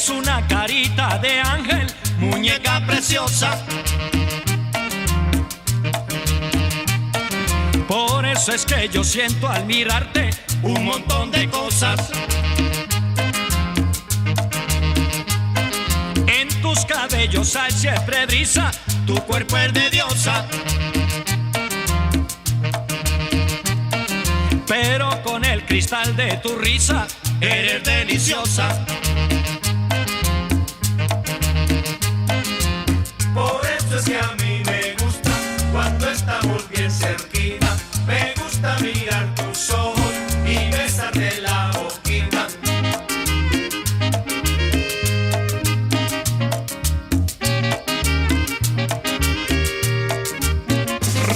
Tienes una carita de ángel, muñeca preciosa. Por eso es que yo siento al mirarte un montón de cosas. En tus cabellos hay siempre brisa, tu cuerpo es de diosa. Pero con el cristal de tu risa eres deliciosa. Por eso es que a mí me gusta cuando estamos bien cerquita. Me gusta mirar tus ojos y besarte la boquita.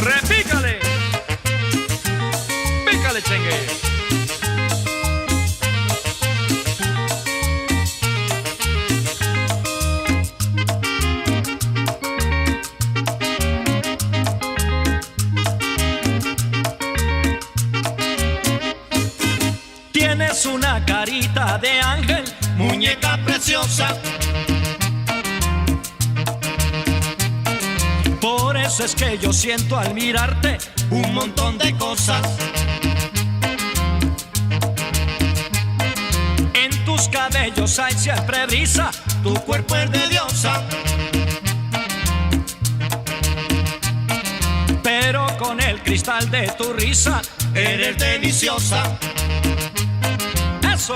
Repícale, pícale, chengue. Tienes una carita de ángel, muñeca preciosa. Por eso es que yo siento al mirarte un montón de cosas. En tus cabellos hay siempre brisa, tu cuerpo es de diosa. Pero con el cristal de tu risa eres deliciosa. ¡Eso!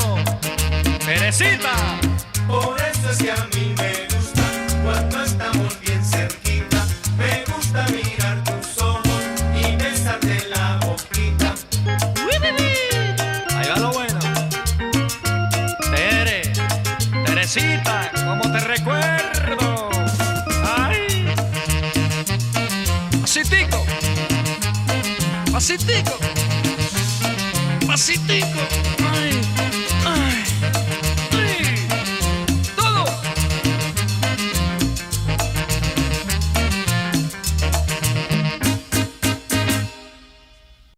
¡Teresita! Por eso es que a mí me gusta cuando estamos bien cerquita. Me gusta mirar tus ojos y besarte la boquita. Ahí va lo bueno. Teresita, ¿cómo te recuerdo? ¡Ay! Pasitico, pasitico, pasitico.